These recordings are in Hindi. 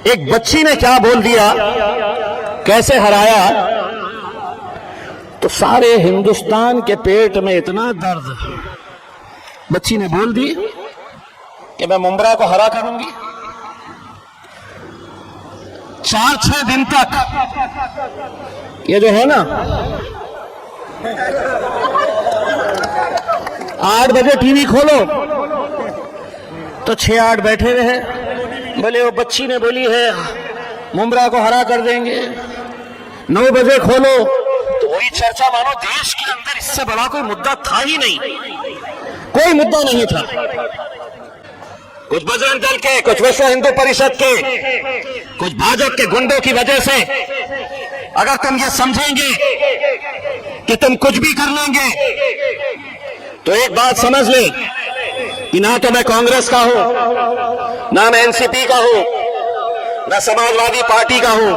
एक बच्ची ने क्या बोल दिया, कैसे हराया, तो सारे हिंदुस्तान के पेट में इतना दर्द। बच्ची ने बोल दी कि मैं मुंब्रा को हरा करूंगी। 4-6 दिन तक ये जो है ना, 8 बजे टीवी खोलो तो 6-8 बैठे रहे, बोले वो बच्ची ने बोली है मुंब्रा को हरा कर देंगे। 9 बजे खोलो तो वही चर्चा, मानो देश के अंदर इससे बड़ा कोई मुद्दा था ही नहीं, कोई मुद्दा नहीं था। कुछ बजरंग दल के, कुछ विश्व हिंदू परिषद के, कुछ भाजपा के गुंडों की वजह से अगर तुम ये समझेंगे कि तुम कुछ भी कर लेंगे, तो एक बात समझ ले कि ना तो मैं कांग्रेस का हूं, ना मैं एनसीपी का हूं, ना समाजवादी पार्टी का हूं।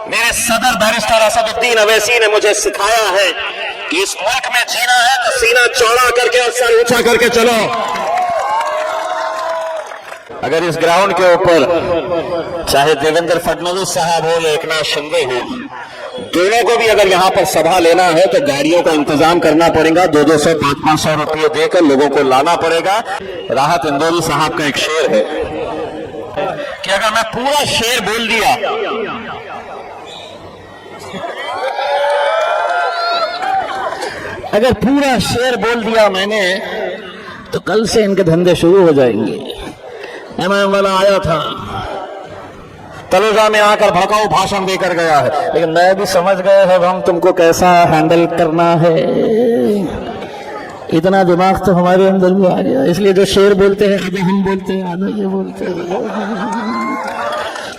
मेरे सदर बैरिस्टर असदुद्दीन अवैसी ने मुझे सिखाया है कि इस मुल्क में जीना है तो सीना चौड़ा करके और सर ऊंचा करके चलो। अगर इस ग्राउंड के ऊपर चाहे देवेंद्र फडणवीस साहब हो या एकनाथ शिंदे हो, दोनों को भी अगर यहां पर सभा लेना है तो गाड़ियों का इंतजाम करना पड़ेगा, 200-200, 500-500 रुपये देकर लोगों को लाना पड़ेगा। राहत इंदौरी साहब का एक शेर है कि अगर मैं पूरा शेर बोल दिया मैंने, तो कल से इनके धंधे शुरू हो जाएंगे। एमआईएम वाला आया था, तलोजा में आकर भड़काऊ भाषण देकर गया है, लेकिन मैं भी समझ गया है हम तुमको कैसा हैंडल करना है। इतना दिमाग तो हमारे अंदर भी आ गया, इसलिए जो शेर बोलते हैं आधा हम बोलते हैं, आधा ये बोलते हैं।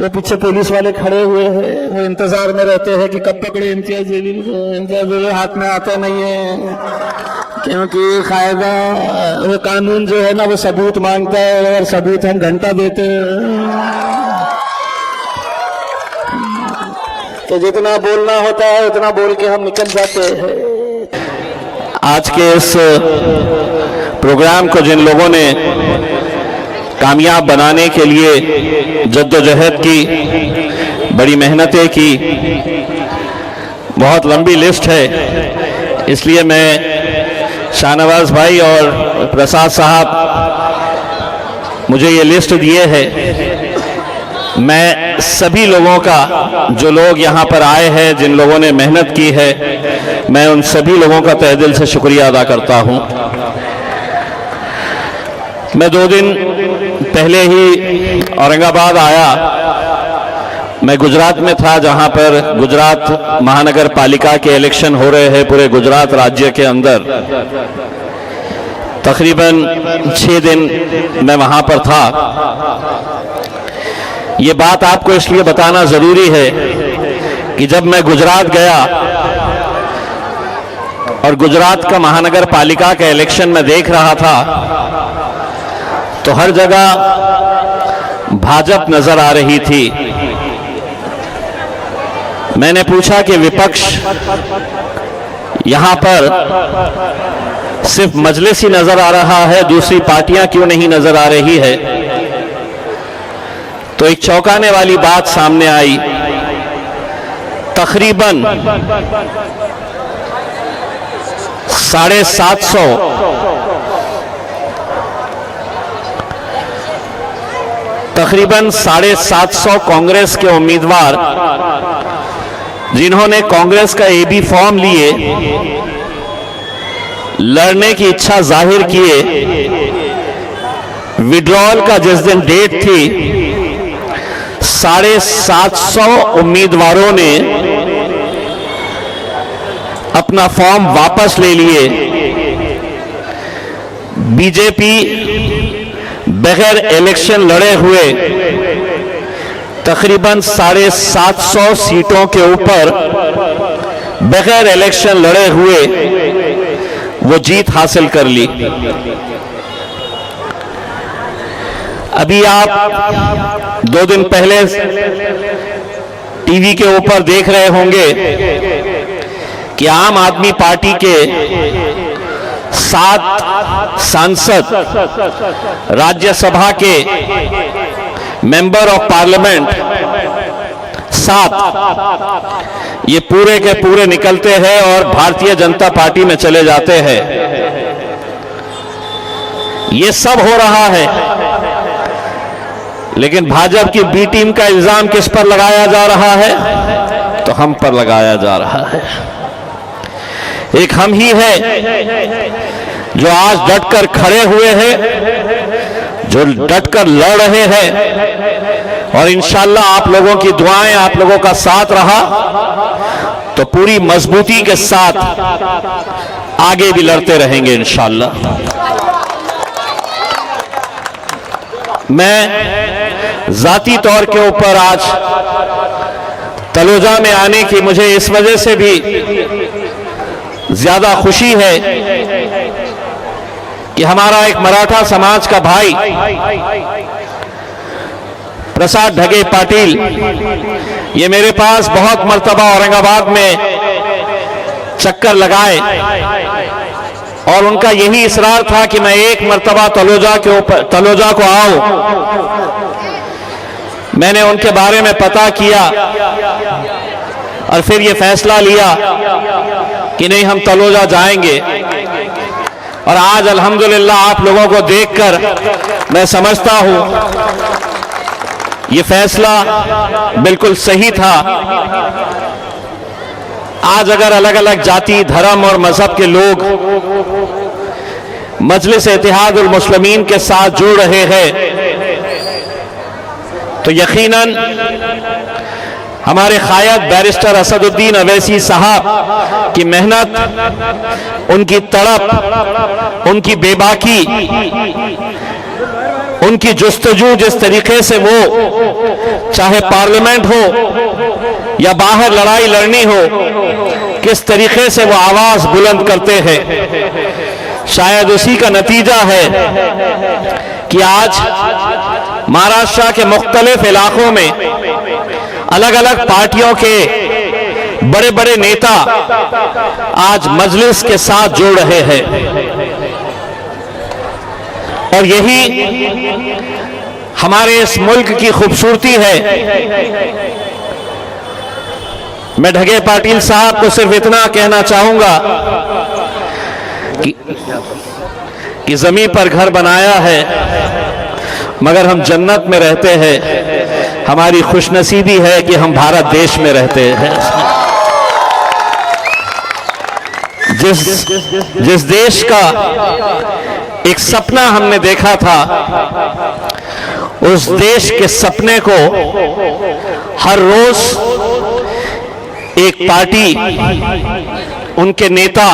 वो पीछे पुलिस वाले खड़े हुए हैं, वो इंतजार में रहते हैं कि कब पकड़े इम्तियाज जलील को। इम्तियाज जलील हाथ में आता नहीं है, क्योंकि कायदा वो कानून जो है ना वो सबूत मांगता है, और सबूत हम घंटा देते हैं। तो जितना बोलना होता है उतना बोल के हम निकल जाते हैं। आज के इस प्रोग्राम को जिन लोगों ने कामयाब बनाने के लिए जद्दोजहद की, बड़ी मेहनतें की, बहुत लंबी लिस्ट है, इसलिए मैं शाहनवाज भाई और प्रसाद साहब मुझे ये लिस्ट दिए हैं, मैं सभी लोगों का, जो लोग यहाँ पर आए हैं, जिन लोगों ने मेहनत की है, मैं उन सभी लोगों का तहे दिल से शुक्रिया अदा करता हूँ। मैं 2 दिन पहले ही औरंगाबाद आया। मैं गुजरात में था, जहाँ पर गुजरात महानगर पालिका के इलेक्शन हो रहे हैं पूरे गुजरात राज्य के अंदर। तकरीबन 6 दिन मैं वहाँ पर था। ये बात आपको इसलिए बताना जरूरी है कि जब मैं गुजरात गया और गुजरात का महानगर पालिका का इलेक्शन में देख रहा था, तो हर जगह भाजपा नजर आ रही थी। मैंने पूछा कि विपक्ष यहां पर सिर्फ मजलिस ही नजर आ रहा है, दूसरी पार्टियां क्यों नहीं नजर आ रही है? तो एक चौंकाने वाली बात सामने आई। तकरीबन 750 कांग्रेस के उम्मीदवार, जिन्होंने कांग्रेस का एबी फॉर्म लिए, लड़ने की इच्छा जाहिर किए, विड्रॉल का जिस दिन डेट थी, 750 उम्मीदवारों ने अपना फॉर्म वापस ले लिए। बीजेपी बगैर इलेक्शन लड़े हुए तकरीबन 750 सीटों के ऊपर बगैर इलेक्शन लड़े हुए वो जीत हासिल कर ली। अभी आप 2 दिन पहले टीवी के ऊपर देख रहे होंगे कि आम आदमी पार्टी के 7 सांसद राज्यसभा के मेंबर ऑफ पार्लियामेंट 7 ये पूरे के पूरे निकलते हैं और भारतीय जनता पार्टी में चले जाते हैं। ये सब हो रहा है, लेकिन भाजपा की बी टीम का इल्जाम किस पर लगाया जा रहा है? तो हम पर लगाया जा रहा है। एक हम ही है जो आज डटकर खड़े हुए हैं, जो डटकर लड़ रहे हैं, और इंशाअल्लाह आप लोगों की दुआएं, आप लोगों का साथ रहा तो पूरी मजबूती के साथ आगे भी लड़ते रहेंगे इंशाअल्लाह। मैं जाती तौर के ऊपर आज तलोजा में आने की मुझे इस वजह से भी ज्यादा खुशी है कि हमारा एक मराठा समाज का भाई प्रसाद ढगे पाटिल, ये मेरे पास बहुत मर्तबा औरंगाबाद में चक्कर लगाए और उनका यही इसरार था कि मैं एक मर्तबा तलोजा को आऊं। मैंने उनके बारे में पता किया और फिर ये फैसला लिया कि नहीं, हम तलोजा जाएंगे। और आज अल्हम्दुलिल्लाह आप लोगों को देखकर मैं समझता हूं ये फैसला बिल्कुल सही था। आज अगर अलग अलग जाति, धर्म और मजहब के लोग मजलिस इत्तेहादुल मुस्लिमीन के साथ जुड़ रहे हैं तो यकीनन हमारे कायद बैरिस्टर असदुद्दीन अवैसी साहब की मेहनत, उनकी तड़प, उनकी बेबाकी, उनकी जुस्तजू, जिस तरीके से वो चाहे पार्लियामेंट हो या बाहर लड़ाई लड़नी हो, किस तरीके से वो आवाज बुलंद करते हैं, शायद उसी का नतीजा है कि आज महाराष्ट्र के मुख्तलिफ इलाकों में अलग अलग पार्टियों के बड़े बड़े नेता आज मजलिस के साथ जुड़ रहे हैं। और यही हमारे इस मुल्क की खूबसूरती है। मैं ढगे पाटिल साहब को सिर्फ इतना कहना चाहूंगा कि जमीन पर घर बनाया है मगर हम जन्नत में रहते हैं। हमारी खुशनसीबी है कि हम भारत देश में रहते हैं। जिस देश का एक सपना हमने देखा था, उस देश के सपने को हर रोज एक पार्टी, उनके नेता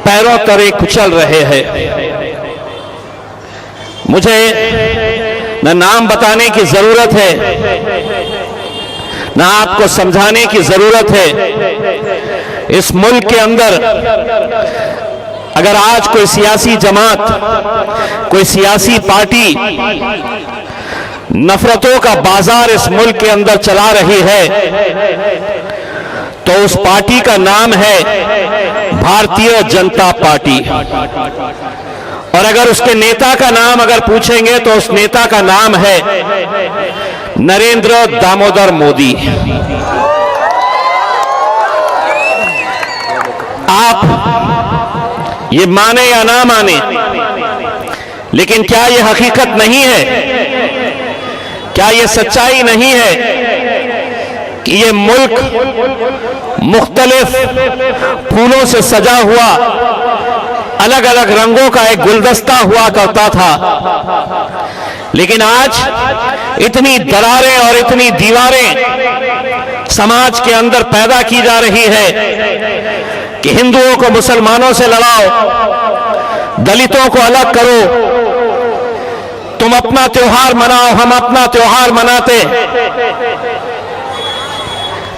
पैरों तले कुचल रहे हैं। मुझे न नाम बताने की जरूरत है, न आपको समझाने की जरूरत है। इस मुल्क के अंदर अगर आज कोई सियासी जमात, कोई सियासी पार्टी नफरतों का बाजार इस मुल्क के अंदर चला रही है तो उस पार्टी का नाम है भारतीय जनता पार्टी। और अगर उसके नेता का नाम अगर पूछेंगे तो उस नेता का नाम है नरेंद्र दामोदर मोदी। आप ये माने या ना माने, लेकिन क्या ये हकीकत नहीं है, क्या ये सच्चाई नहीं है कि ये मुल्क मुख्तलिफ फूलों से सजा हुआ, अलग अलग रंगों का एक गुलदस्ता हुआ करता था, लेकिन आज इतनी दरारें और इतनी दीवारें समाज के अंदर पैदा की जा रही है कि हिंदुओं को मुसलमानों से लड़ाओ, दलितों को अलग करो, तुम अपना त्योहार मनाओ, हम अपना त्योहार मनाते।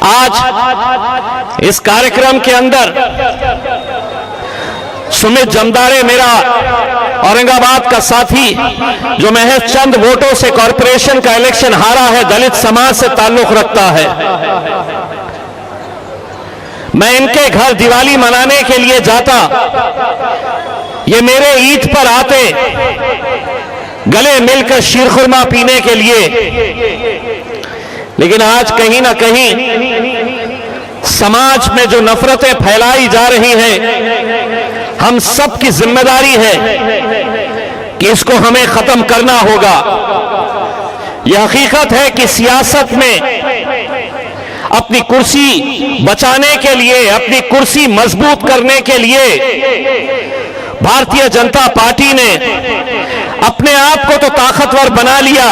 आज इस कार्यक्रम के अंदर सुमित जमदारे, मेरा औरंगाबाद का साथी, जो महज चंद वोटों से कॉरपोरेशन का इलेक्शन हारा है, दलित समाज से ताल्लुक रखता है। मैं इनके घर दिवाली मनाने के लिए जाता, ये मेरे ईद पर आते, गले मिलकर शीरखुरमा पीने के लिए। लेकिन आज कहीं ना कहीं समाज में जो नफरतें फैलाई जा रही हैं, हम सब की जिम्मेदारी है कि इसको हमें खत्म करना होगा। यह हकीकत है कि सियासत में अपनी कुर्सी बचाने के लिए, अपनी कुर्सी मजबूत करने के लिए भारतीय जनता पार्टी ने अपने आप को तो ताकतवर बना लिया,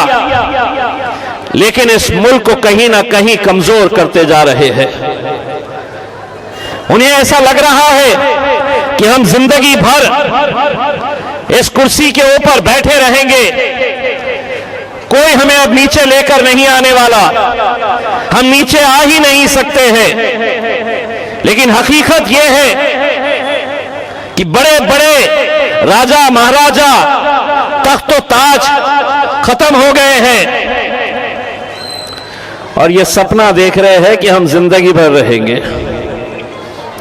लेकिन इस मुल्क को कहीं ना कहीं कमजोर करते जा रहे हैं। उन्हें ऐसा लग रहा है कि हम जिंदगी भर इस कुर्सी के ऊपर बैठे रहेंगे, कोई हमें अब नीचे लेकर नहीं आने वाला, हम नीचे आ ही नहीं सकते हैं। लेकिन हकीकत यह है कि बड़े बड़े राजा महाराजा, तख्तो ताज खत्म हो गए हैं और ये सपना देख रहे हैं कि हम जिंदगी भर रहेंगे।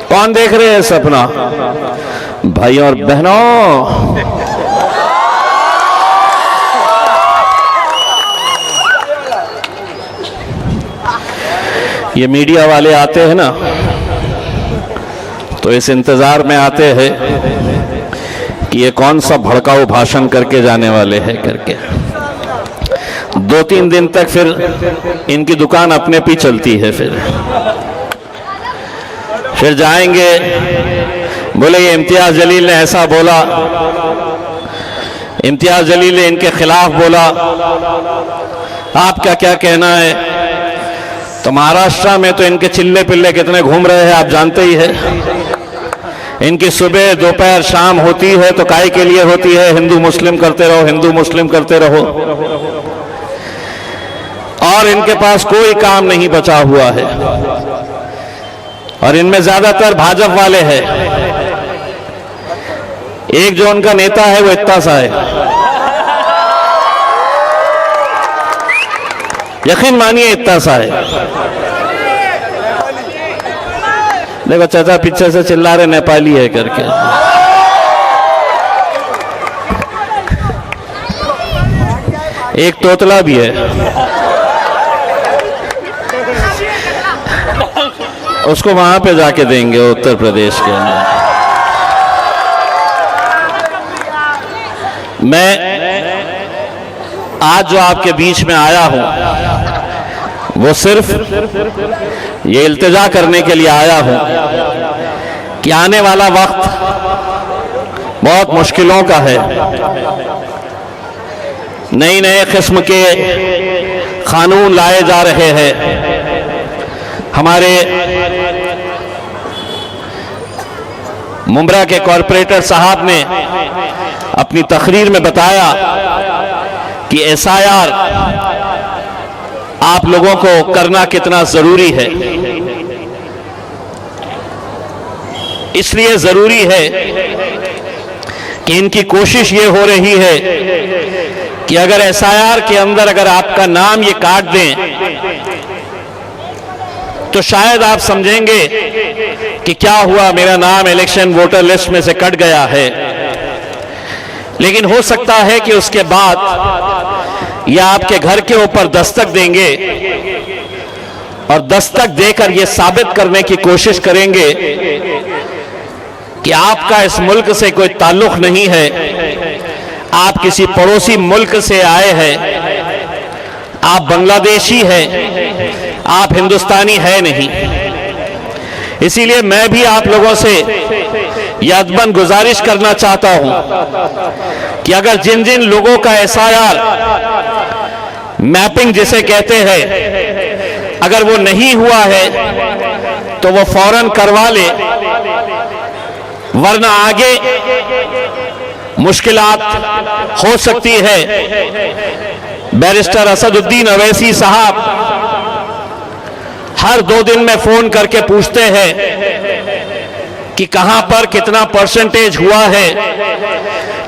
कौन देख रहे हैं सपना? भाइयों और बहनों, ये मीडिया वाले आते हैं ना, तो इस इंतजार में आते हैं कि ये कौन सा भड़काऊ भाषण करके जाने वाले हैं करके। 2-3 दिन तक फिर इनकी दुकान अपने पे चलती है। फिर जाएंगे, बोले ये इम्तियाज जलील ने ऐसा बोला, इम्तियाज जलील ने इनके खिलाफ बोला, आपका क्या कहना है? तो महाराष्ट्र में तो इनके चिल्ले पिल्ले कितने घूम रहे हैं आप जानते ही है। इनकी सुबह दोपहर शाम होती है तो काय के लिए होती है? हिंदू मुस्लिम करते रहो, हिंदू मुस्लिम करते रहो, और इनके पास कोई काम नहीं बचा हुआ है। और इनमें ज्यादातर भाजपा वाले हैं। एक जो उनका नेता है वो इतना सा है, यकीन मानिए इतना सा है। देखो चाचा पीछे से चिल्ला रहे नेपाली है करके। एक तोतला भी है, उसको वहां पे जाके देंगे उत्तर प्रदेश के अंदर। मैं आज जो आपके बीच में आया हूं वो सिर्फ ये इल्तिजा करने के लिए आया हूं कि आने वाला वक्त बहुत मुश्किलों का है। नए नए किस्म के कानून लाए जा रहे हैं। हमारे मुंब्रा के कॉरपोरेटर साहब ने अपनी तकरीर में बताया कि एसआईआर आप लोगों को करना कितना जरूरी है। इसलिए जरूरी है कि इनकी कोशिश ये हो रही है कि अगर एसआईआर के अंदर अगर आपका नाम ये काट दें तो शायद आप समझेंगे कि क्या हुआ, मेरा नाम इलेक्शन वोटर लिस्ट में से कट गया है। लेकिन हो सकता है कि उसके बाद ये आपके घर के ऊपर दस्तक देंगे और दस्तक देकर ये साबित करने की कोशिश करेंगे कि आपका इस मुल्क से कोई ताल्लुक नहीं है, आप किसी पड़ोसी मुल्क से आए हैं, आप बांग्लादेशी हैं, आप हिंदुस्तानी है नहीं। इसीलिए मैं भी आप लोगों से यह अदबन गुजारिश करना चाहता हूं कि अगर जिन जिन लोगों का एसआईआर मैपिंग जिसे कहते हैं अगर वो नहीं हुआ है तो वो फौरन करवा ले, वरना आगे मुश्किलात हो सकती है। बैरिस्टर असदुद्दीन अवैसी साहब हर 2 दिन में फोन करके पूछते हैं कि कहां पर कितना परसेंटेज हुआ है,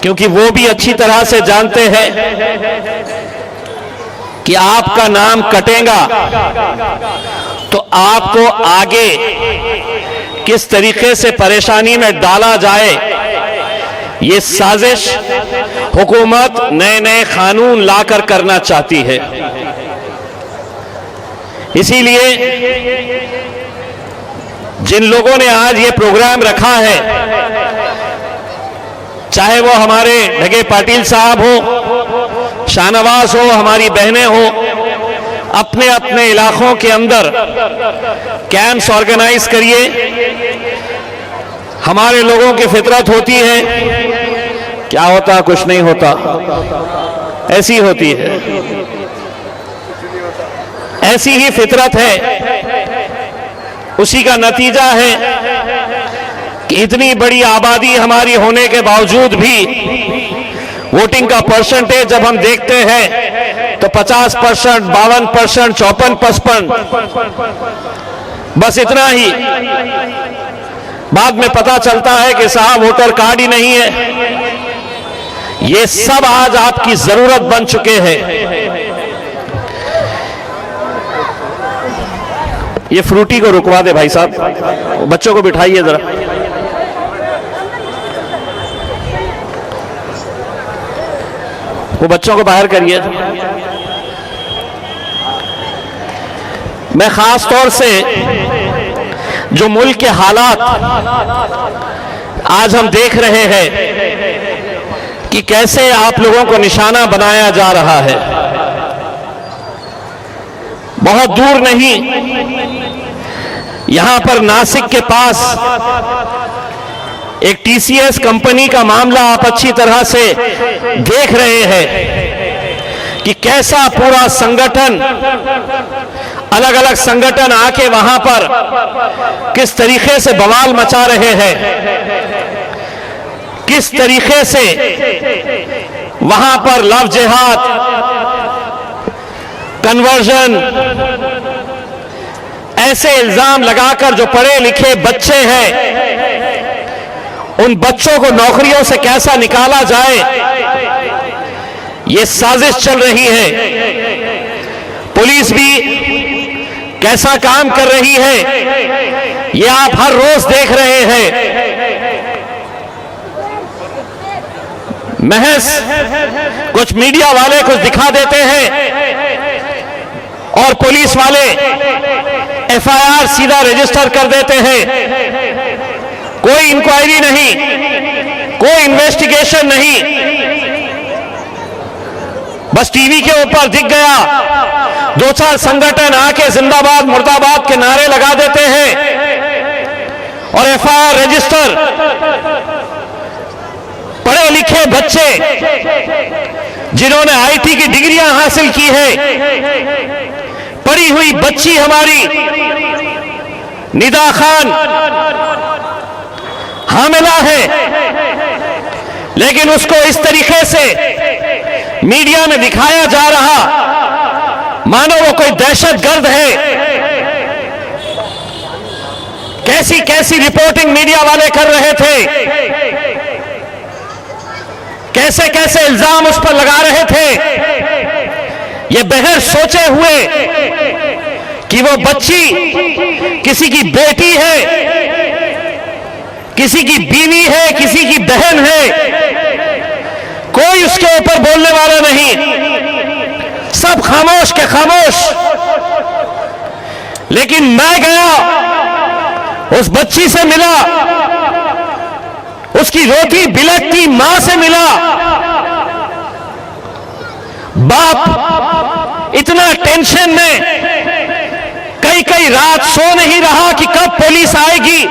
क्योंकि वो भी अच्छी तरह से जानते हैं कि आपका नाम कटेगा तो आपको आगे किस तरीके से परेशानी में डाला जाए, ये साजिश हुकूमत नए नए कानून लाकर करना चाहती है। इसीलिए जिन लोगों ने आज ये प्रोग्राम रखा है, चाहे वो हमारे ढगे पाटिल साहब हो, शाहनवाज हो, हमारी बहनें हो, अपने अपने इलाकों के अंदर कैंप्स ऑर्गेनाइज करिए। हमारे लोगों की फितरत होती है, क्या होता कुछ नहीं होता, ऐसी होती है, ऐसी ही फितरत है। उसी का नतीजा है कि इतनी बड़ी आबादी हमारी होने के बावजूद भी वोटिंग का परसेंटेज जब हम देखते हैं तो 50%, 52%, 54%, बस इतना ही। बाद में पता चलता है कि साहब वोटर कार्ड ही नहीं है। ये सब आज आपकी जरूरत बन चुके हैं। ये फ्रूटी को रुकवा दे भाई साहब, बच्चों को बिठाइए जरा। वो बच्चों को बाहर करिए। मैं खास तौर से जो मुल्क के हालात आज हम देख रहे हैं कि कैसे आप लोगों को निशाना बनाया जा रहा है, बहुत दूर नहीं, यहां पर नासिक के पास एक टीसीएस कंपनी का मामला आप अच्छी तरह से देख रहे हैं कि कैसा पूरा संगठन, अलग अलग संगठन आके वहां पर किस तरीके से बवाल मचा रहे हैं, किस तरीके से वहां पर लव जिहाद, कन्वर्जन, ऐसे इल्जाम लगाकर जो पढ़े लिखे बच्चे हैं उन बच्चों को नौकरियों से कैसा निकाला जाए, ये साजिश चल रही है। पुलिस भी कैसा काम कर रही है, ये आप हर रोज देख रहे हैं। महज कुछ मीडिया वाले कुछ दिखा देते हैं और पुलिस वाले एफआईआर सीधा रजिस्टर कर देते हैं। कोई इंक्वायरी नहीं, कोई इन्वेस्टिगेशन नहीं, बस टीवी के ऊपर दिख गया, दो चार संगठन आके जिंदाबाद मुर्दाबाद के नारे लगा देते हैं और एफआईआर रजिस्टर। पढ़े लिखे बच्चे जिन्होंने आईटी की डिग्रियां हासिल की है, पढ़ी हुई बच्ची हमारी निदा खान हामिला है, लेकिन उसको इस तरीके से मीडिया में दिखाया जा रहा मानो वो कोई दहशतगर्द है। कैसी कैसी रिपोर्टिंग मीडिया वाले कर रहे थे, कैसे कैसे इल्जाम उस पर लगा रहे थे, ये बगैर सोचे हुए कि वो बच्ची किसी की बेटी है, किसी की बीवी है, किसी की बहन है, कोई उसके ऊपर बोलने वाला नहीं, सब खामोश के खामोश। लेकिन मैं गया, उस बच्ची से मिला, उसकी रोती बिलखती मां से मिला। बाप इतना टेंशन में कई कई रात सो नहीं रहा कि कब पुलिस आएगी,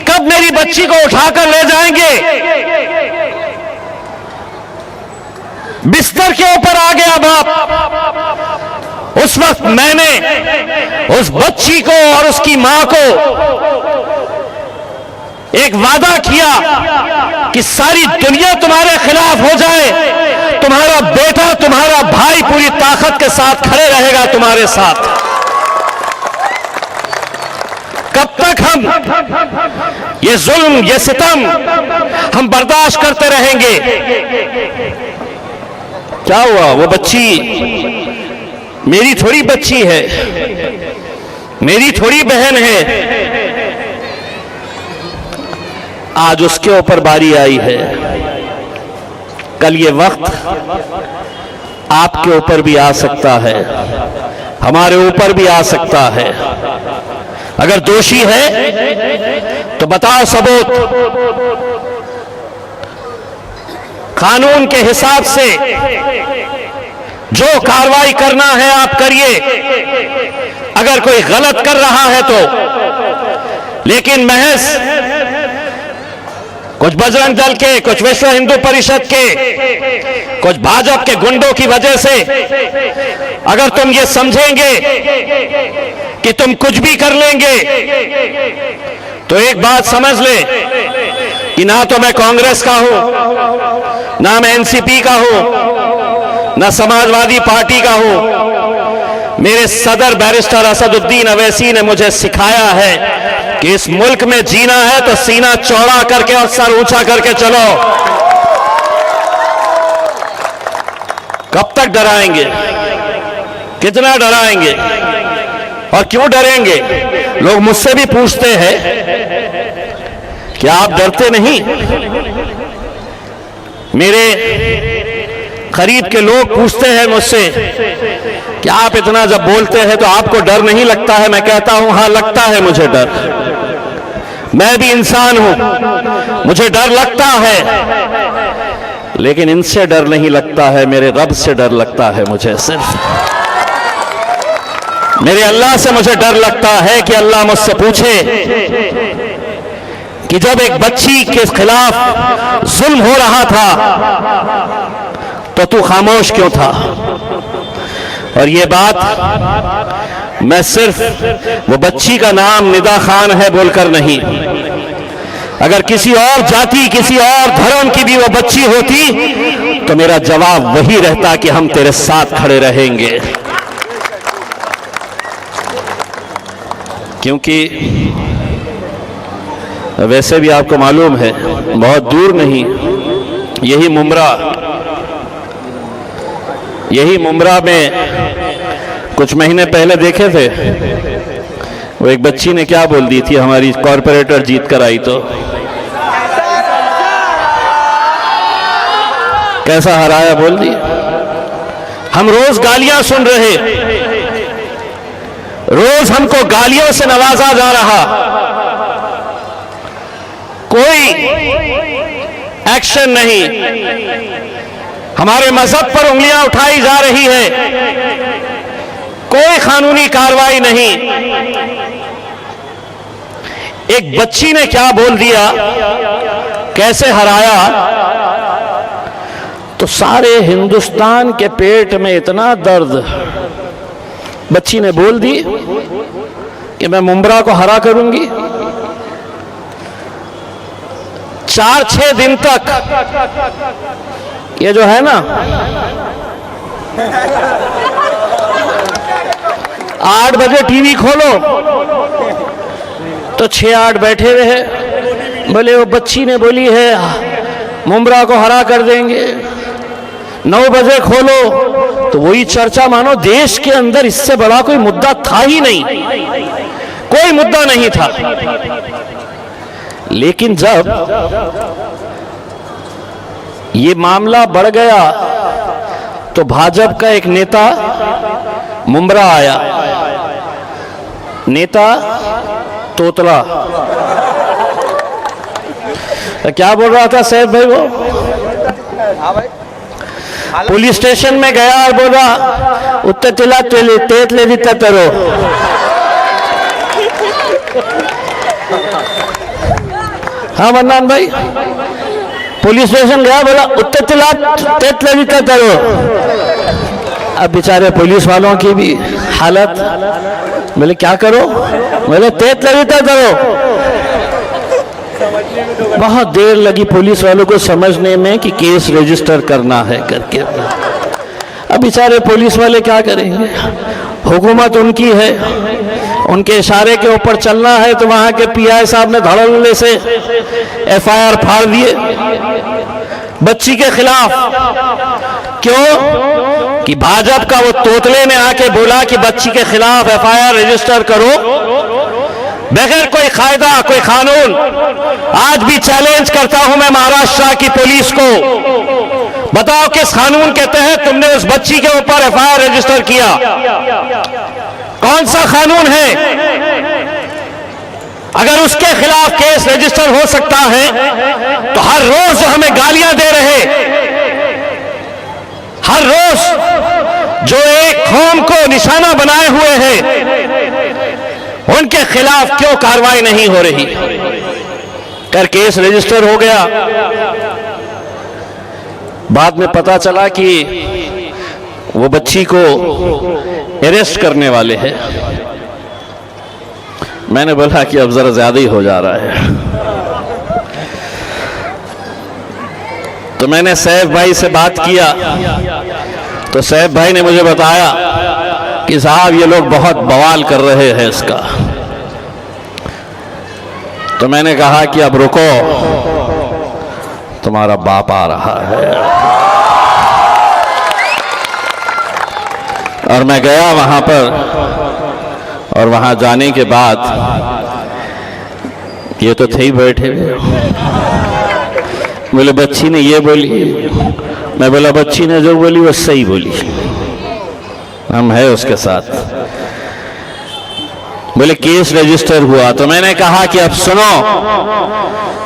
कब मेरी बच्ची को उठाकर ले जाएंगे। बिस्तर के ऊपर आ गया बाप। उस वक्त मैंने उस बच्ची को और उसकी मां को एक वादा किया कि सारी दुनिया तुम्हारे खिलाफ हो जाए, तुम्हारा बेटा, तुम्हारा भाई पूरी ताकत के साथ खड़े रहेगा तुम्हारे साथ। कब तक हम ये जुल्म, ये सितम हम बर्दाश्त करते रहेंगे? क्या हुआ? वो बच्ची मेरी थोड़ी बच्ची है, मेरी थोड़ी बहन है। आज उसके ऊपर बारी आई है, कल ये वक्त आपके ऊपर भी आ सकता है, हमारे ऊपर भी आ सकता है। अगर दोषी है तो बताओ सबूत, कानून के हिसाब से जो कार्रवाई करना है आप करिए, अगर कोई गलत कर रहा है तो। लेकिन महज कुछ बजरंग दल के, कुछ विश्व हिंदू परिषद के, कुछ भाजपा के गुंडों की वजह से अगर तुम ये समझेंगे कि तुम कुछ भी कर लेंगे, तो एक बात समझ ले कि ना तो मैं कांग्रेस का हूं, ना मैं एनसीपी का हूं, ना समाजवादी पार्टी का हूं। मेरे सदर बैरिस्टर असदुद्दीन अवैसी ने मुझे सिखाया है कि इस मुल्क में जीना है तो सीना चौड़ा करके और सर ऊंचा करके चलो। कब तक डराएंगे, कितना डराएंगे और क्यों डरेंगे? लोग मुझसे भी पूछते हैं कि आप डरते नहीं? मेरे करीब के लोग पूछते हैं मुझसे कि आप इतना जब बोलते हैं तो आपको डर नहीं लगता है? मैं कहता हूं हां लगता है मुझे डर, मैं भी इंसान हूं, मुझे डर लगता है, लेकिन इनसे डर नहीं लगता है, मेरे रब से डर लगता है। मुझे सिर्फ मेरे अल्लाह से मुझे डर लगता है कि अल्लाह मुझसे पूछे कि जब एक बच्ची के खिलाफ जुल्म हो रहा था तो तू खामोश क्यों था? और ये बात मैं सिर्फ वो बच्ची का नाम निदा खान है बोलकर नहीं, अगर किसी और जाति, किसी और धर्म की भी वो बच्ची होती तो मेरा जवाब वही रहता कि हम तेरे साथ खड़े रहेंगे। क्योंकि वैसे भी आपको मालूम है, बहुत दूर नहीं, यही मुमरा में कुछ महीने पहले देखे थे, वो एक बच्ची ने क्या बोल दी थी, हमारी कॉरपोरेटर जीत कर आई तो कैसा हराया बोल दी। हम रोज गालियां सुन रहे, रोज हमको गालियों से नवाजा जा रहा, कोई एक्शन नहीं, हमारे मजहब पर उंगलियां उठाई जा रही है, कोई कानूनी कार्रवाई नहीं। एक बच्ची ने क्या बोल दिया, कैसे हराया, तो सारे हिंदुस्तान के पेट में इतना दर्द। बच्ची ने बोल दी कि मैं मुमरा को हरा करूंगी। 4-6 दिन तक ये जो है ना 8 बजे टीवी खोलो तो 6-8 बैठे रहे, बोले वो बच्ची ने बोली है मुमरा को हरा कर देंगे। 9 बजे खोलो तो वही चर्चा, मानो देश के अंदर इससे बड़ा कोई मुद्दा था ही नहीं, कोई मुद्दा नहीं था। लेकिन जब ये मामला बढ़ गया तो भाजपा का एक नेता मुमरा आया, नेता तोतला, क्या बोल रहा था सैयद भाई? वो पुलिस स्टेशन में गया और बोला उत्तर तिला तेत ले दी तरो। हाँ मन्नान भाई, पुलिस स्टेशन गया, बोला उत्तर तिला तेत ले दी तरो। अब बेचारे पुलिस वालों की भी हालत, बोले क्या करो? बोले तेत ले दी तरो। बहुत देर लगी पुलिस वालों को समझने में कि केस रजिस्टर करना है करके। अब बेचारे पुलिस वाले क्या करेंगे, हुकूमत उनकी है, उनके इशारे के ऊपर चलना है। तो वहां के पीआई साहब ने धड़ल्ले से एफआईआर फाड़ दिए बच्ची के खिलाफ। क्यों? कि भाजपा का वो तोतले ने आके बोला कि बच्ची के खिलाफ एफआईआर रजिस्टर करो, बगैर कोई कायदा, कोई कानून। आज भी चैलेंज करता हूं मैं महाराष्ट्र की पुलिस को, बताओ किस कानून के तहत तुमने उस बच्ची के ऊपर एफआईआर रजिस्टर किया? कौन सा कानून है? अगर उसके खिलाफ केस रजिस्टर हो सकता है तो हर रोज जो हमें गालियां दे रहे, हर रोज जो एक कौम को निशाना बनाए हुए हैं, उनके खिलाफ क्यों कार्रवाई नहीं हो रही? कर केस रजिस्टर हो गया। बाद में पता चला कि वो बच्ची को अरेस्ट करने वाले हैं। मैंने बोला कि अब जरा ज्यादा ही हो जा रहा है। तो मैंने सैफ भाई से बात किया, तो सैफ भाई ने मुझे बताया कि साहब ये लोग बहुत बवाल कर रहे हैं इसका। तो मैंने कहा कि अब रुको, तुम्हारा बाप आ रहा है। और मैं गया वहां पर, और वहां जाने के बाद ये तो थे ही बैठे हुए। बोले बच्ची ने ये बोली। मैं बोला बच्ची ने जो बोली वो सही बोली, हम है उसके साथ। बोले केस रजिस्टर हुआ। तो मैंने कहा कि अब सुनो,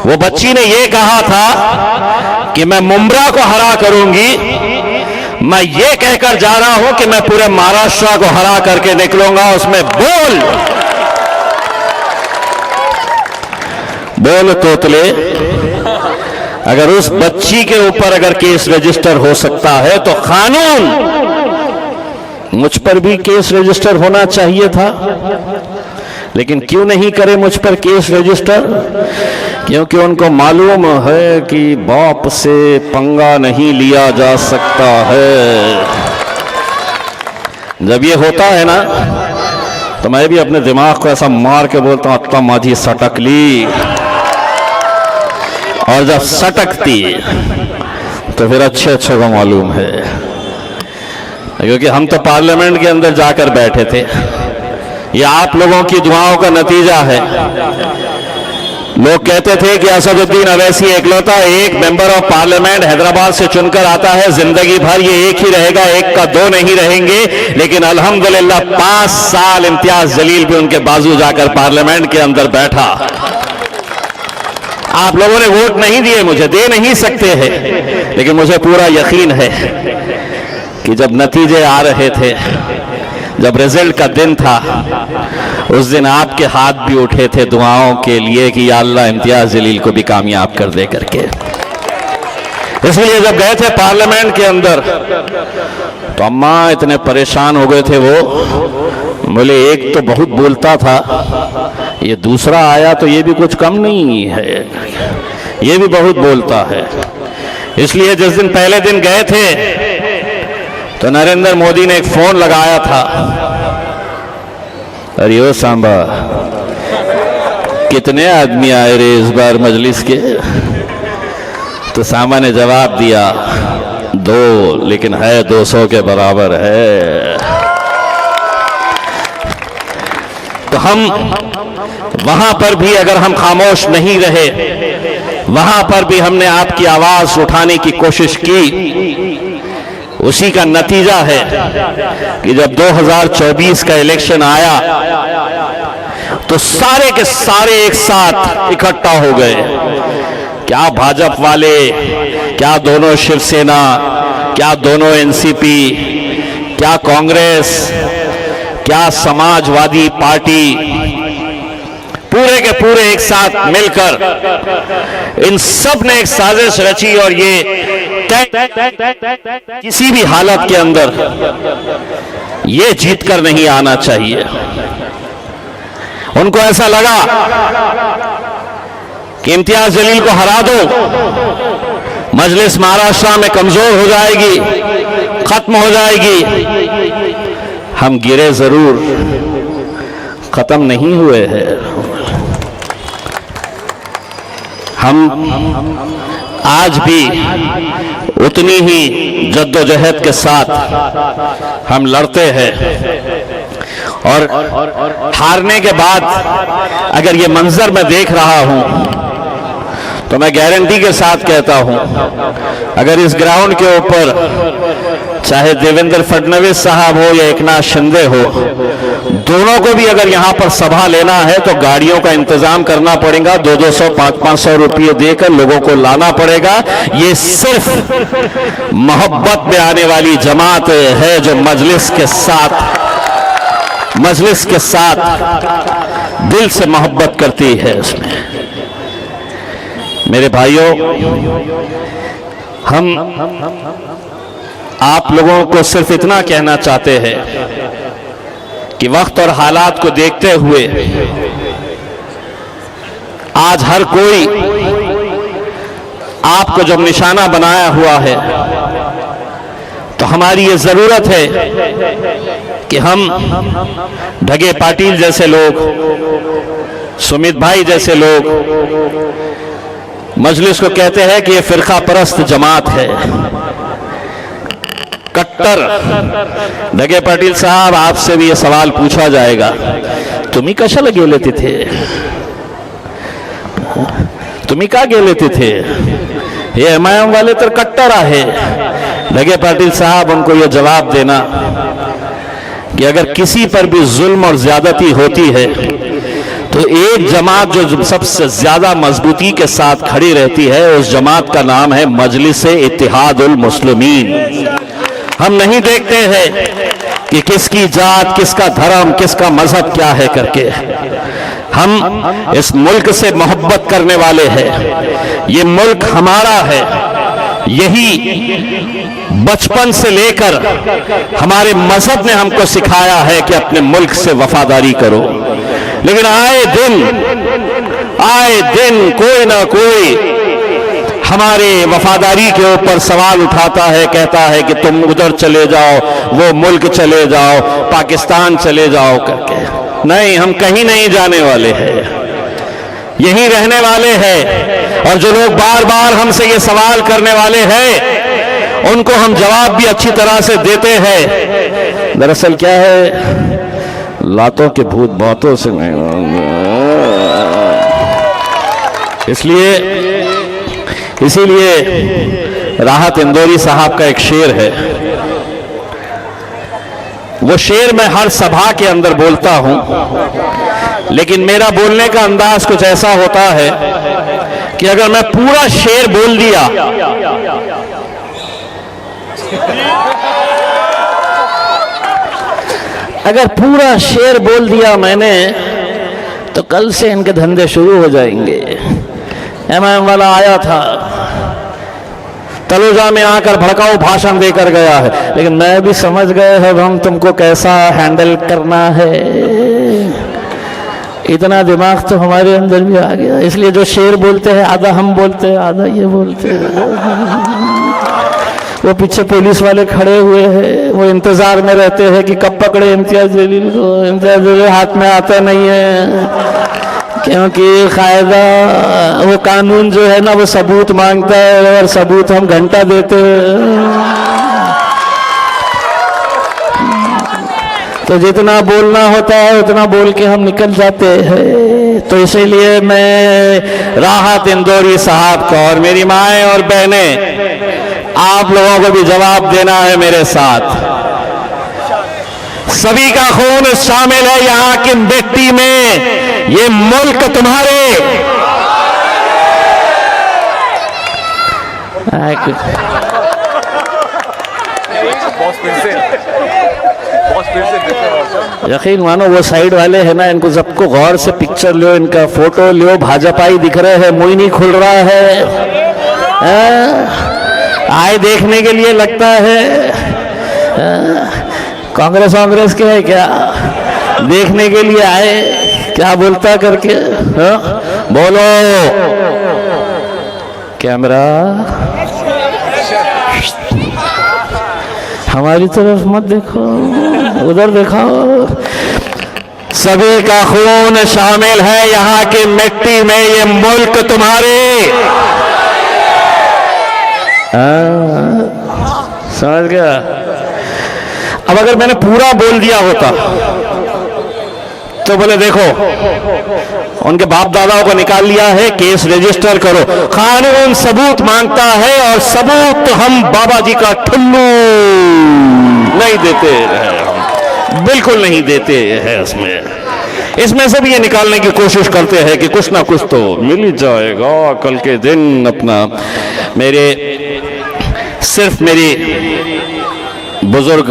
वो बच्ची ने ये कहा था कि मैं मुंब्रा को हरा करूंगी। मैं ये कहकर जा रहा हूं कि मैं पूरे महाराष्ट्र को हरा करके निकलूंगा। उसमें बोल तोतले, अगर उस बच्ची के ऊपर अगर केस रजिस्टर हो सकता है तो कानून मुझ पर भी केस रजिस्टर होना चाहिए था। लेकिन क्यों नहीं करे मुझ पर केस रजिस्टर? क्योंकि उनको मालूम है कि बाप से पंगा नहीं लिया जा सकता है। जब ये होता है ना, तो मैं भी अपने दिमाग को ऐसा मार के बोलता हूं, अत्ता माझी सटकली। और जब सटकती तो फिर अच्छे अच्छे को मालूम है, क्योंकि हम तो पार्लियामेंट के अंदर जाकर बैठे थे। ये आप लोगों की दुआओं का नतीजा है। लोग कहते थे कि असदुद्दीन अवैसी एकलौता एक मेंबर ऑफ पार्लियामेंट हैदराबाद से चुनकर आता है, जिंदगी भर ये एक ही रहेगा, एक का दो नहीं रहेंगे। लेकिन अल्हम्दुलिल्लाह 5 साल इम्तियाज जलील भी उनके बाजू जाकर पार्लियामेंट के अंदर बैठा। आप लोगों ने वोट नहीं दिए, मुझे दे नहीं सकते हैं, लेकिन मुझे पूरा यकीन है कि जब नतीजे आ रहे थे, जब रिजल्ट का दिन था, उस दिन आपके हाथ भी उठे थे दुआओं के लिए कि या अल्लाह इम्तियाज जलील को भी कामयाब कर दे करके। इसलिए जब गए थे पार्लियामेंट के अंदर तो अम्मा इतने परेशान हो गए थे। वो बोले एक तो बहुत बोलता था, ये दूसरा आया तो ये भी कुछ कम नहीं है, ये भी बहुत बोलता है। इसलिए जिस दिन पहले दिन गए थे तो नरेंद्र मोदी ने एक फोन लगाया था, अरे ओ सांबा कितने आदमी आए रे इस बार मजलिस के? तो सांबा ने जवाब दिया 2, लेकिन है 200 के बराबर है। तो हम वहां पर भी अगर हम खामोश नहीं रहे, वहां पर भी हमने आपकी आवाज उठाने की कोशिश की। उसी का नतीजा है कि जब 2024 का इलेक्शन आया तो सारे के सारे एक साथ इकट्ठा हो गए। क्या भाजपा वाले, क्या दोनों शिवसेना, क्या दोनों एनसीपी, क्या कांग्रेस, क्या समाजवादी पार्टी, पूरे के पूरे एक साथ मिलकर इन सब ने एक साजिश रची और ये किसी भी हालत के अंदर ये जीत कर नहीं आना चाहिए। उनको ऐसा लगा कि इम्तियाज जलील को हरा दो, मजलिस महाराष्ट्र में कमजोर हो जाएगी, खत्म हो जाएगी। हम गिरे जरूर, खत्म नहीं हुए हैं। हम आज भी उतनी ही जद्दोजहद के साथ हम लड़ते हैं। और हारने के बाद अगर ये मंजर मैं देख रहा हूं तो मैं गारंटी के साथ कहता हूं, अगर इस ग्राउंड के ऊपर चाहे देवेंद्र फडणवीस साहब हो या एकनाथ शिंदे हो, दोनों को भी अगर यहां पर सभा लेना है तो गाड़ियों का इंतजाम करना पड़ेगा, 200-200, 500-500 रुपये देकर लोगों को लाना पड़ेगा। ये सिर्फ मोहब्बत में आने वाली जमात है जो मजलिस के साथ दिल से मोहब्बत करती है। उसमें मेरे भाइयों, हम आप लोगों को सिर्फ इतना कहना चाहते हैं कि वक्त और हालात को देखते हुए आज हर कोई आपको जब निशाना बनाया हुआ है, तो हमारी ये जरूरत है कि हम ढगे पाटिल जैसे लोग, सुमित भाई जैसे लोग मजलिस को कहते हैं कि ये फिरका परस्त जमात है, कट्टर। ढगे पाटिल साहब, आपसे भी ये सवाल पूछा जाएगा, तुम्ही कशाला गेले तिथे, तुम्ही का गेले तिथे? ये एमआईएम वाले तो कट्टर आहे। ढगे पाटिल साहब, उनको ये जवाब देना कि अगर किसी पर भी जुल्म और ज्यादती होती है तो एक जमात जो सबसे ज्यादा मजबूती के साथ खड़ी रहती है, उस जमात का नाम है मजलिस-ए-इत्तेहादुल मुस्लिमीन। हम नहीं देखते हैं कि किसकी जात, किसका धर्म, किसका मजहब क्या है करके। हम इस मुल्क से मोहब्बत करने वाले हैं। ये मुल्क हमारा है। यही बचपन से लेकर हमारे मजहब ने हमको सिखाया है कि अपने मुल्क से वफादारी करो। लेकिन आए दिन कोई ना कोई हमारे वफादारी के ऊपर सवाल उठाता है, कहता है कि तुम उधर चले जाओ, वो मुल्क चले जाओ, पाकिस्तान चले जाओ करके। नहीं, हम कहीं नहीं जाने वाले हैं, यहीं रहने वाले हैं। और जो लोग बार बार हमसे ये सवाल करने वाले हैं, उनको हम जवाब भी अच्छी तरह से देते हैं। दरअसल क्या है, लातों के भूत बातों से नहीं, इसीलिए राहत इंदौरी साहब का एक शेर है। वो शेर मैं हर सभा के अंदर बोलता हूं, लेकिन मेरा बोलने का अंदाज कुछ ऐसा होता है कि अगर मैं पूरा शेर बोल दिया मैंने, तो कल से इनके धंधे शुरू हो जाएंगे। एमआईएम वाला आया था, तलोजा में आकर भड़काऊ भाषण देकर गया है, लेकिन मैं भी समझ गए हैं हम तुमको कैसा हैंडल करना है। इतना दिमाग तो हमारे अंदर भी आ गया। इसलिए जो शेर बोलते हैं, आधा हम बोलते हैं, आधा ये बोलते हैं। वो पीछे पुलिस वाले खड़े हुए हैं, वो इंतजार में रहते हैं कि कब पकड़े इम्तियाज जलील को। इम्तियाज जलील हाथ में आता नहीं है, क्योंकि कायदा वो कानून जो है ना, वो सबूत मांगता है, और सबूत हम घंटा देते हैं। तो जितना बोलना होता है उतना बोल के हम निकल जाते हैं। तो इसीलिए मैं राहत इंदौरी साहब को और मेरी माएँ और बहनें, आप लोगों को भी जवाब देना है मेरे साथ। सभी का खून शामिल है यहाँ की मिट्टी में। ये मुल्क तुम्हारे। यकीन मानो वो साइड वाले हैं ना, इनको सबको गौर से पिक्चर लो, इनका फोटो लो, भाजपाई दिख रहे हैं, मुंह नहीं खुल रहा है। आए देखने के लिए लगता है कांग्रेस के है क्या, देखने के लिए आए क्या बोलता करके। बोलो कैमरा हमारी तरफ मत देखो, उधर देखो। सभी का खून शामिल है यहाँ की मिट्टी में। ये मुल्क तुम्हारे। समझ गया। अब अगर मैंने पूरा बोल दिया होता तो बोले देखो उनके बाप दादाओं को निकाल लिया है, केस रजिस्टर करो। कानून सबूत मांगता है और सबूत तो हम बाबा जी का ठुल्लू नहीं देते हैं, हम बिल्कुल नहीं देते हैं। इसमें से भी ये निकालने की कोशिश करते हैं कि कुछ ना कुछ तो मिल ही जाएगा कल के दिन अपना। सिर्फ मेरी बुजुर्ग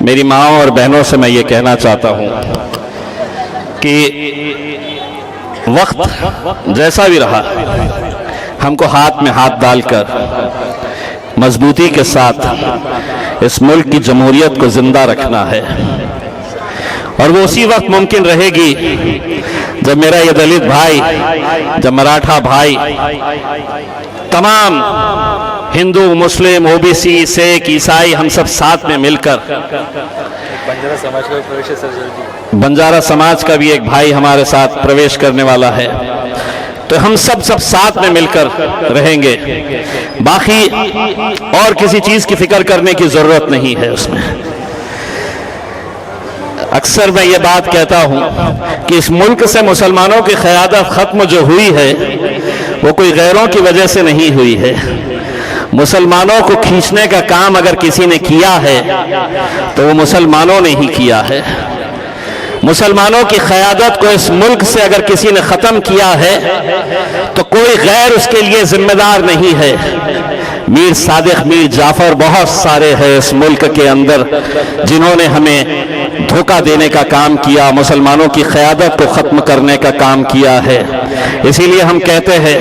मेरी माँ और बहनों से मैं ये कहना चाहता हूँ कि वक्त जैसा भी रहा, हमको हाथ में हाथ डालकर मजबूती के साथ इस मुल्क की जमहूरियत को जिंदा रखना है। और वो उसी वक्त मुमकिन रहेगी जब मेरा ये दलित भाई, जब मराठा भाई, तमाम हिंदू, मुस्लिम, ओबीसी, सिख, ईसाई, हम सब साथ में मिलकर, बंजारा समाज का प्रवेश है सर, बंजारा समाज का भी एक भाई हमारे साथ प्रवेश करने वाला है, तो हम सब साथ में मिलकर रहेंगे। बाकी और किसी चीज की फिक्र करने की जरूरत नहीं है उसमें। अक्सर मैं ये बात कहता हूं कि इस मुल्क से मुसलमानों की क़यादत खत्म जो हुई है वो कोई गैरों की वजह से नहीं हुई है। मुसलमानों को खींचने का काम अगर किसी ने किया है तो वो मुसलमानों ने ही किया है। मुसलमानों की क़यादत को इस मुल्क से अगर किसी ने ख़त्म किया है तो कोई गैर उसके लिए जिम्मेदार नहीं है। मीर सादिक, मीर जाफर, बहुत सारे हैं इस मुल्क के अंदर जिन्होंने हमें धोखा देने का काम किया, मुसलमानों की क़यादत को ख़त्म करने का काम किया है। इसीलिए हम कहते हैं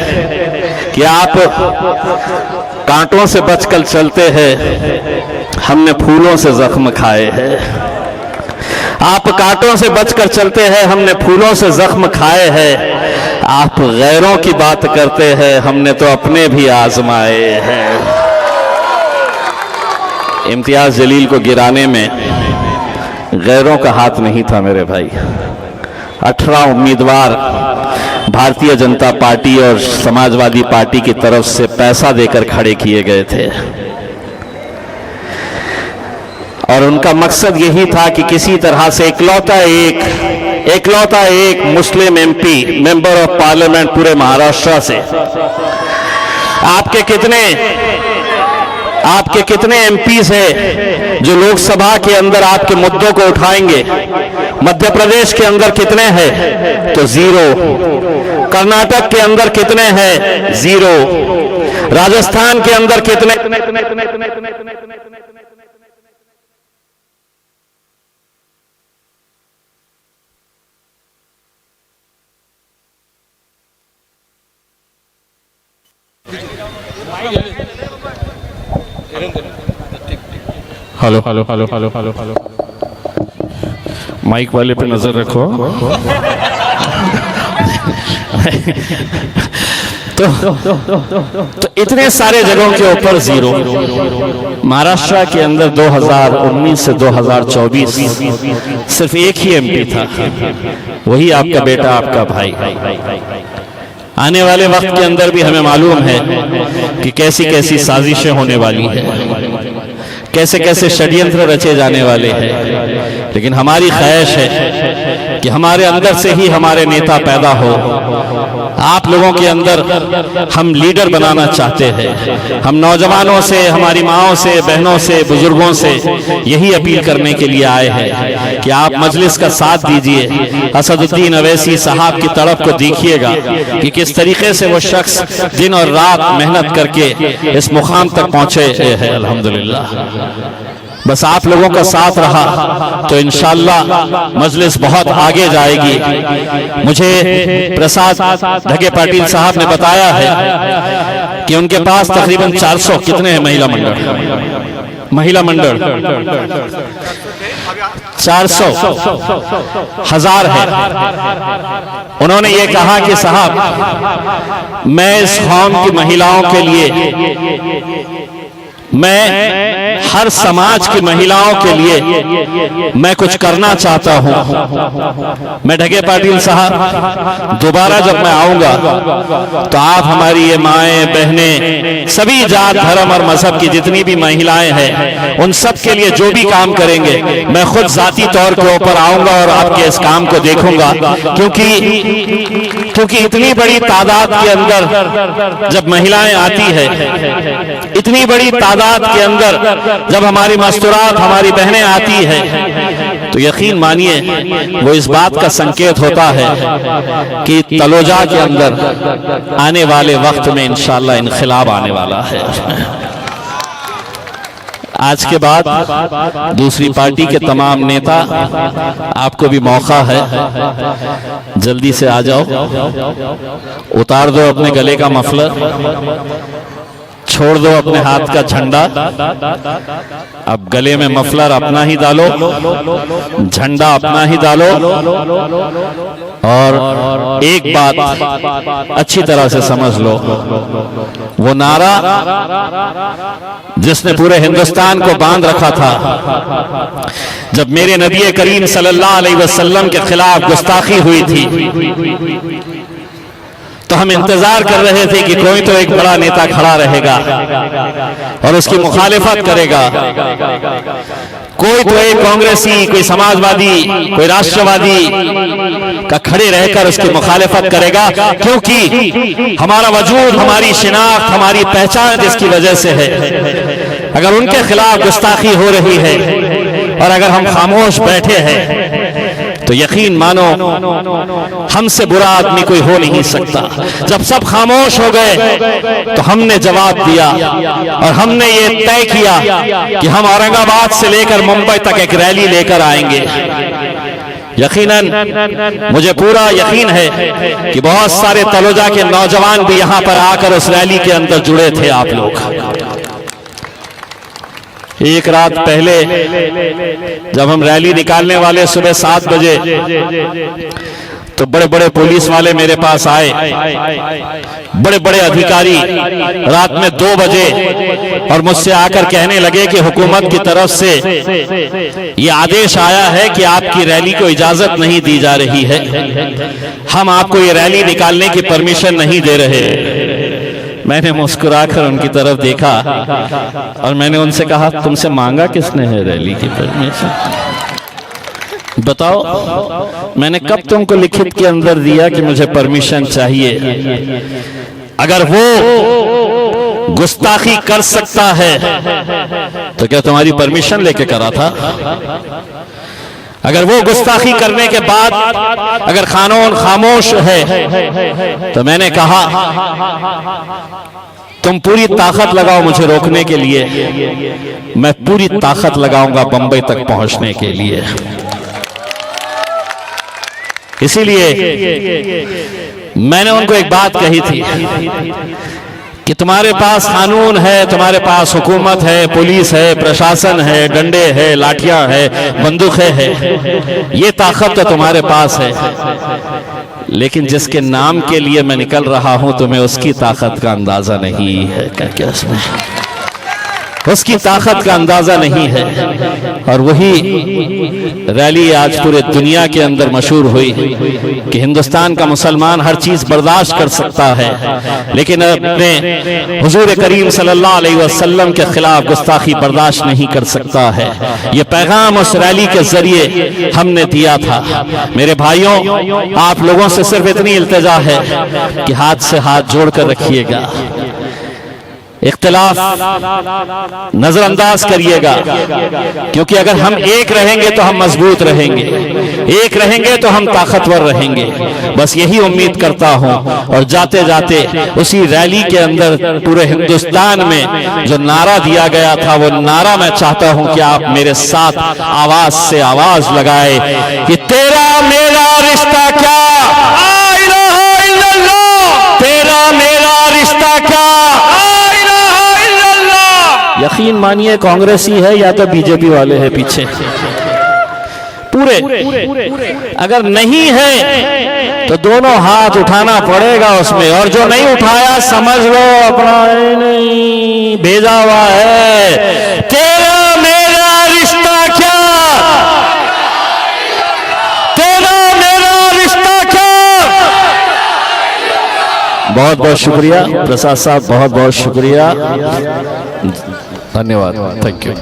कि आप कांटों से बचकर चलते हैं, हमने फूलों से जख्म खाए हैं। आप कांटों से बचकर चलते हैं, हमने फूलों से जख्म खाए हैं। आप गैरों की बात करते हैं, हमने तो अपने भी आजमाए हैं। इम्तियाज जलील को गिराने में गैरों का हाथ नहीं था मेरे भाई। 18 उम्मीदवार भारतीय जनता पार्टी और समाजवादी पार्टी की तरफ से पैसा देकर खड़े किए गए थे और उनका मकसद यही था कि किसी तरह से इकलौता एक मुस्लिम एमपी, मेंबर ऑफ पार्लियामेंट पूरे महाराष्ट्र से, आपके कितने एमपीज हैं जो लोकसभा के अंदर आपके मुद्दों को उठाएंगे? मध्य प्रदेश के अंदर कितने हैं? तो 0। कर्नाटक के अंदर कितने हैं? 0। राजस्थान के अंदर कितने? Hello hello hello hello hello hello, mic वाले पे नजर रखो। तो इतने सारे जगहों के ऊपर 0। महाराष्ट्र के अंदर 2019 से 2024 सिर्फ एक ही एमपी था, वही आपका बेटा, आपका भाई। आने वाले वक्त के अंदर भी हमें मालूम है कि कैसी कैसी साजिशें होने वाली हैं, कैसे कैसे षड्यंत्र रचे जाने वाले हैं। लेकिन हमारी ख्वाहिश है कि हमारे अंदर से ही हमारे नेता पैदा हो। आप लोगों के अंदर हम लीडर बनाना चाहते हैं। हम नौजवानों से, हमारी माओं से, बहनों से, बुजुर्गों से यही अपील करने के लिए आए हैं कि आप मजलिस का साथ दीजिए। असदुद्दीन अवैसी साहब की तड़प को देखिएगा कि किस तरीके से वो शख्स दिन और रात मेहनत करके इस मुकाम तक पहुंचे हैं। अल्हम्दुलिल्लाह, बस आप लोगों का साथ रहा तो इंशाअल्लाह मजलिस बहुत आगे जाएगी। मुझे प्रसाद ढगे पाटिल साहब ने बताया है कि उनके पास तकरीबन 400 कितने हैं महिला मंडल 400 1000 है। उन्होंने ये कहा कि साहब, मैं इस कौम की महिलाओं के लिए मैं हर समाज की महिलाओं के लिए मैं कुछ करना चाहता हूं। मैं ढगे पाटिल साहब दोबारा जब मैं आऊंगा तो आप हमारी ये माएं बहनें सभी जात धर्म और मजहब की जितनी भी महिलाएं हैं उन सब के लिए जो भी काम करेंगे मैं खुद जाती तौर के ऊपर आऊंगा और आपके इस काम को देखूंगा, क्योंकि इतनी बड़ी तादाद के अंदर जब महिलाएं आती है, इतनी बड़ी तादाद के अंदर जब हमारी मस्तूरात हमारी बहनें आती है तो यकीन मानिए वो इस बात का संकेत होता है कि तलोजा के अंदर आने वाले वक्त में इंशाअल्लाह इनकलाब आने वाला है। आज के बाद दूसरी पार्टी के तमाम नेता, आपको भी मौका है, जल्दी से आ जाओ, उतार दो अपने गले का मफलर, छोड़ दो अपने हाथ का झंडा, अब गले में मफलर अपना ही डालो, झंडा अपना ही डालो और एक बात अच्छी तरह से समझ लो, वो नारा जिसने पूरे हिंदुस्तान को बांध रखा था जब मेरे नबी करीम सल्लल्लाहु अलैहि वसल्लम के खिलाफ गुस्ताखी हुई थी तो हम इंतजार कर रहे थे कि कोई तो एक बड़ा नेता खड़ा रहेगा और उसकी मुखालिफत करेगा, कोई तो एक कांग्रेसी, कोई समाजवादी, कोई राष्ट्रवादी का खड़े रहकर उसकी मुखालिफत करेगा, क्योंकि हमारा वजूद, हमारी शिनाख्त, हमारी पहचान जिसकी वजह से है। अगर उनके खिलाफ गुस्ताखी हो रही है और अगर हम खामोश बैठे हैं तो यकीन मानो हमसे बुरा आदमी कोई हो नहीं सकता। जब सब खामोश हो गए तो हमने जवाब दिया और हमने ये तय किया कि हम औरंगाबाद से लेकर मुंबई तक एक रैली लेकर आएंगे। यकीनन मुझे पूरा यकीन है कि बहुत सारे तलोजा के नौजवान भी यहां पर आकर उस रैली के अंदर जुड़े थे। आप लोग एक रात पहले जब हम रैली निकालने वाले सुबह 7 बजे तो बड़े बड़े पुलिस वाले मेरे पास आए, बड़े बड़े अधिकारी रात में 2 बजे और मुझसे आकर कहने लगे कि हुकूमत की तरफ से ये आदेश आया है कि आपकी रैली को इजाजत नहीं दी जा रही है, हम आपको ये रैली निकालने की परमिशन नहीं दे रहे। मैंने मुस्कुराकर उनकी तरफ देखा और मैंने उनसे कहा, तुमसे मांगा किसने है रैली की परमिशन? बताओ मैंने कब तुमको लिखित के अंदर दिया कि मुझे परमिशन चाहिए? अगर वो गुस्ताखी कर सकता है तो क्या तुम्हारी परमिशन लेके करा था? अगर वो गुस्ताखी करने के बाद अगर कानून खामोश है तो मैंने कहा तुम पूरी ताकत लगाओ मुझे रोकने के लिए, मैं पूरी ताकत लगाऊंगा बंबई तक पहुंचने के लिए। इसीलिए मैंने उनको एक बात कही थी कि तुम्हारे पास कानून है, तुम्हारे पास हुकूमत है, पुलिस है, प्रशासन है, डंडे है, लाठियां है, बंदूकें है, ये ताकत तो तुम्हारे पास है, लेकिन जिसके नाम के लिए मैं निकल रहा हूं तुम्हें उसकी ताकत का अंदाजा नहीं है। क्या उसमें उसकी ताकत का अंदाजा नहीं है। और वही रैली आज पूरे दुनिया के अंदर मशहूर हुई कि हिंदुस्तान का मुसलमान हर चीज बर्दाश्त कर सकता है लेकिन अपने हुजूर करीम सल्लल्लाहु अलैहि वसल्लम के खिलाफ गुस्ताखी बर्दाश्त नहीं कर सकता है। ये पैगाम उस रैली के जरिए हमने दिया था। मेरे भाइयों, आप लोगों से सिर्फ इतनी इल्तिजा है कि हाथ से हाथ जोड़कर रखिएगा, इख्तिलाफ नजरअंदाज करिएगा, क्योंकि अगर हम एक रहेंगे तो हम मजबूत रहेंगे, एक रहेंगे तो हम ताकतवर रहेंगे। बस यही उम्मीद करता हूं। और जाते जाते उसी रैली के अंदर पूरे हिंदुस्तान में जो नारा दिया गया था वो नारा मैं चाहता हूं कि आप मेरे साथ आवाज से आवाज लगाए कि तेरा मेरा रिश्ता क्या, ला इलाहा इल्लल्लाह, तेरा मेरा रिश्ता क्या। यकीन मानिए कांग्रेसी है या तो बीजेपी वाले हैं पीछे, पूरे। अगर नहीं है तो दोनों हाथ उठाना पड़ेगा उसमें, और जो नहीं उठाया समझ लो अपना ही नहीं भेजा हुआ है। तेरा मेरा रिश्ता क्या, तेरा मेरा रिश्ता क्या। बहुत बहुत शुक्रिया प्रसाद साहब, बहुत बहुत शुक्रिया, धन्यवाद, थैंक यू।